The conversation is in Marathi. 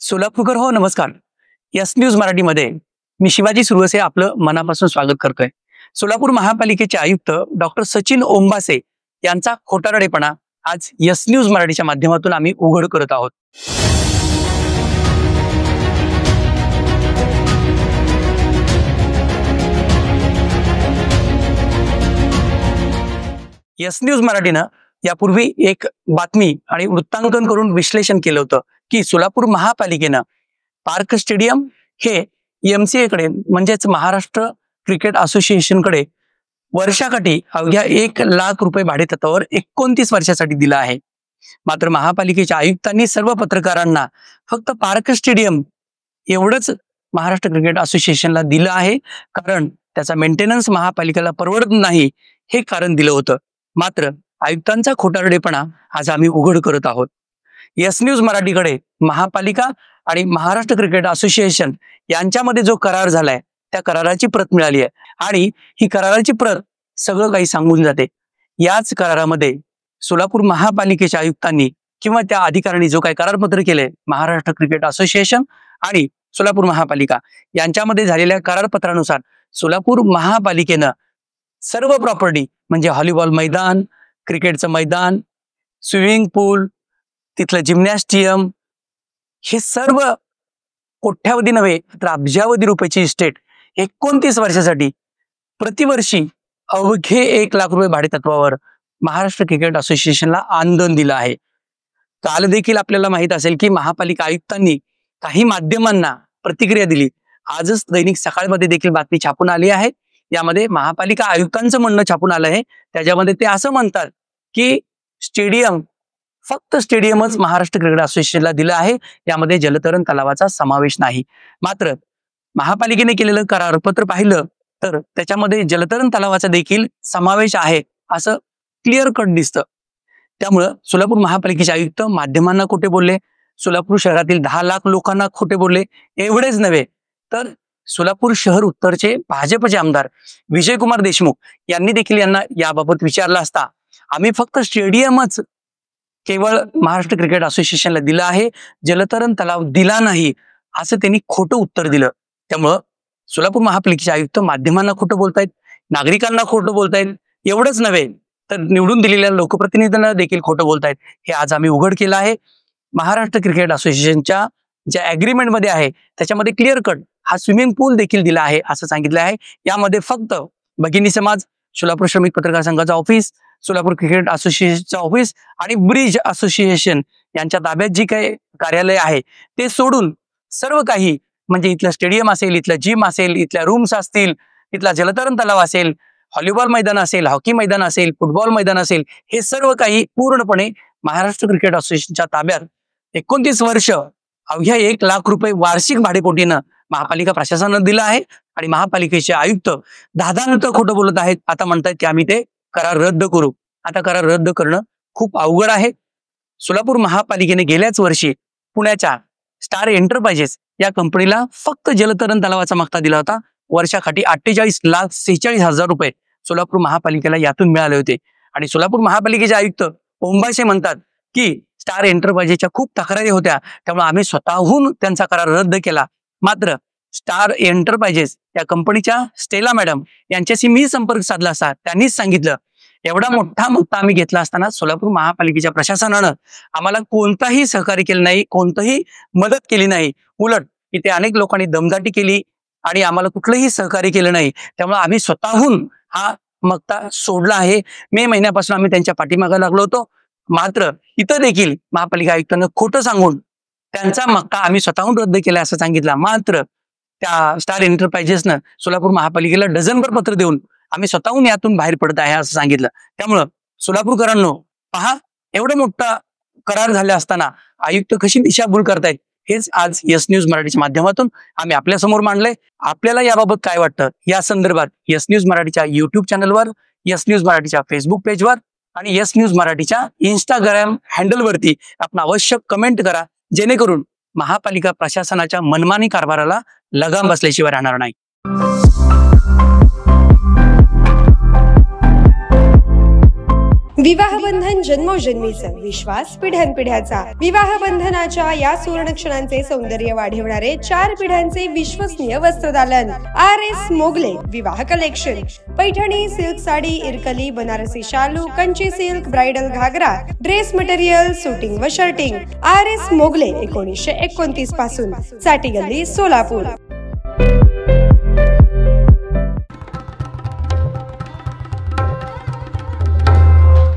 सोलापूरकर हो नमस्कार. यस न्यूज मराठीमध्ये मी शिवाजी सुरवसे आपलं मनापासून स्वागत करतोय. सोलापूर महापालिकेचे आयुक्त डॉक्टर सचिन ओंबासे यांचा खोटारडेपणा आज यस न्यूज मराठीच्या माध्यमातून आम्ही उघड करत आहोत. यस न्यूज मराठीनं यापूर्वी एक बातमी आणि वृत्तांकन करून विश्लेषण केलं होतं की सोलापूर महापालिकेनं पार्क स्टेडियम हे MCA कडे म्हणजेच महाराष्ट्र क्रिकेट असोसिएशनकडे वर्षाकाठी अवघ्या 1 लाख रुपये भाडेतत्वावर 29 वर्षासाठी दिला आहे. मात्र महापालिकेच्या आयुक्तांनी सर्व पत्रकारांना फक्त पार्क स्टेडियम एवढंच महाराष्ट्र क्रिकेट असोसिएशनला दिलं आहे, कारण त्याचा मेंटेनन्स महापालिकेला परवडत नाही हे कारण दिलं होतं. मात्र आयुक्तांचा खोटारडेपणा आज आम्ही उघड करत आहोत. यस न्यूज मराठीकडे महापालिका आणि महाराष्ट्र क्रिकेट असोसिएशन यांच्यामध्ये जो करार झालाय त्या कराराची प्रत मिळाली आहे आणि ही कराराची प्रत सगळं काही सांगून जाते. याच करारामध्ये सोलापूर महापालिकेच्या आयुक्तांनी किंवा त्या अधिकाऱ्यांनी जो काही करारपत्र केलंय महाराष्ट्र क्रिकेट असोसिएशन आणि सोलापूर महापालिका यांच्यामध्ये झालेल्या करारपत्रानुसार सोलापूर महापालिकेनं सर्व प्रॉपर्टी म्हणजे व्हॉलीबॉल मैदान, क्रिकेटचं मैदान, स्विमिंग पूल, तिथलं जिम्नॅस्टियम हे सर्व कोट्यावधी नव्हे तर अब्जावधी रुपयाची इस्टेट 29 वर्षासाठी प्रतिवर्षी अवघे 1 लाख रुपये भाडेतत्वावर महाराष्ट्र क्रिकेट असोसिएशनला आंदोलन दिलं आहे. काल देखील आपल्याला माहित असेल की महापालिका आयुक्तांनी काही माध्यमांना प्रतिक्रिया दिली. आजच दैनिक सकाळमध्ये देखील बातमी छापून आली आहे. यामध्ये महापालिका आयुक्तांचं म्हणणं छापून आलं आहे. त्याच्यामध्ये ते असं म्हणतात की स्टेडियम फक्त स्टेडियमच महाराष्ट्र क्रिकेट असोसिएशनला दिलं आहे, यामध्ये जलतरण तलावाचा समावेश नाही. मात्र महापालिकेने केलेलं करारपत्र पाहिलं तर त्याच्यामध्ये जलतरण तलावाचा देखील समावेश आहे असं क्लिअर कट दिसतं. त्यामुळं सोलापूर महापालिकेचे आयुक्त माध्यमांना खोटे बोलले, सोलापूर शहरातील 10 लाख लोकांना खोटे बोलले. एवढेच नव्हे तर सोलापूर शहर उत्तरचे भाजपचे आमदार विजयकुमार देशमुख यांनी देखील यांना याबाबत विचारलं असता आम्ही फक्त स्टेडियमच केवळ महाराष्ट्र क्रिकेट असोसिएशनला दिलं आहे, जलतरण तलाव दिला नाही असं त्यांनी खोटं उत्तर दिलं. त्यामुळं सोलापूर महापालिकेचे आयुक्त माध्यमांना खोटं बोलतायत, नागरिकांना खोटं बोलतायत. एवढंच नव्हे तर निवडून दिलेल्या लोकप्रतिनिधींना देखील खोटं बोलतायत. हे आज आम्ही उघड केलं आहे. महाराष्ट्र क्रिकेट असोसिएशनच्या ज्या अग्रीमेंटमध्ये आहे त्याच्यामध्ये क्लिअर कट हा स्विमिंग पूल देखील दिला आहे असं सांगितलं आहे. यामध्ये फक्त भगिनी समाज, सोलापूर श्रमिक पत्रकार संघाचा ऑफिस, सोलापूर क्रिकेट असोसिएशनचं ऑफिस आणि ब्रिज असोसिएशन यांच्या ताब्यात जी काही कार्यालय आहे ते सोडून सर्व काही म्हणजे इथलं स्टेडियम असेल, इथलं जिम असेल, इथल्या रूम्स असतील, इथला जलतरण तलाव असेल, व्हॉलीबॉल मैदान असेल, हॉकी मैदान असेल, फुटबॉल मैदान असेल, हे सर्व काही पूर्णपणे महाराष्ट्र क्रिकेट असोसिएशनच्या ताब्यात 29 वर्ष अवघ्या 1 लाख रुपये वार्षिक भाडेपोटीनं महापालिका प्रशासनानं दिलं आहे. आणि महापालिकेचे आयुक्त दादांत खोटं बोलत आहेत. आता म्हणतात की आम्ही ते करार रद्द करू. आता करार रद्द करणं खूप अवघड आहे. सोलापूर महापालिकेने गेल्याच वर्षी पुण्याच्या स्टार एंटरप्राइजेस या कंपनीला फक्त जलतरण तलावाचा मागता दिला होता. वर्षाकाठी 48,46,000 रुपये सोलापूर महापालिकेला यातून मिळाले होते. आणि सोलापूर महापालिकेचे आयुक्त ओंबासे म्हणतात की स्टार एंटरप्राइजेसच्या खूप तक्रारी होत्या, त्यामुळे आम्ही स्वतःहून त्यांचा करार रद्द केला. मात्र स्टार एंटरप्राइजेस या कंपनीच्या स्टेला मॅडम यांच्याशी मी संपर्क साधला असता त्यांनीच सांगितलं एवढा मोठा मुद्दा आम्ही घेतला असताना सोलापूर महापालिकेच्या प्रशासनानं आम्हाला कोणताही सहकार्य केलं नाही, कोणतंही मदत केली नाही. उलट इथे अनेक लोकांनी दमदाटी केली आणि आम्हाला कुठलंही सहकार्य केलं नाही. त्यामुळे आम्ही स्वतःहून हा मक्ता सोडला आहे. मे महिन्यापासून आम्ही त्यांच्या पाठीमागे लागलो होतो. मात्र इथं देखील महापालिका आयुक्तांना खोटं सांगून त्यांचा मक्ता आम्ही स्वतःहून रद्द केला असं सांगितलं. मात्र त्या स्टार एंटरप्राइजेसनं सोलापूर महापालिकेला डझनभर पत्र देऊन आम्ही स्वतःहून यातून बाहेर पडत आहे असं सांगितलं. त्यामुळं सोलापूरकरांनो पहा, एवढा मोठा करार झाला असताना आयुक्त कशी दिशाभूल करतायत हेच आज यस न्यूज मराठीच्या माध्यमातून आम्ही आपल्या समोर मांडलंय. आपल्याला याबाबत काय वाटतं या संदर्भात यस न्यूज मराठीच्या युट्यूब चॅनलवर, यस न्यूज मराठीच्या फेसबुक पेजवर आणि यस न्यूज मराठीच्या इंस्टाग्राम हँडलवरती आपण अवश्य कमेंट करा, जेणेकरून महापालिका प्रशासनाच्या मनमानी कारभाराला लगाम बसल्याशिवाय राहणार नाही. विवाह बंधन जन्मोजन्मीचा विश्वास पिढ्यानपिढ्याचा। विवाह बंधनाच्या या सुवर्ण क्षणांचे सौंदर्य वाढवणारे 4 पिढ्यांचे विश्वसनीय वस्त्रदालन RS मोगले विवाह कलेक्शन। पैठणी सिल्क साडी, इरकली, बनारसी शालू, कंची सिल्क, ब्राइडल घागरा, ड्रेस मटेरियल, सूटिंग व शर्टिंग। RS मोगले 1929 पासून, साठी गल्ली, सोलापूर।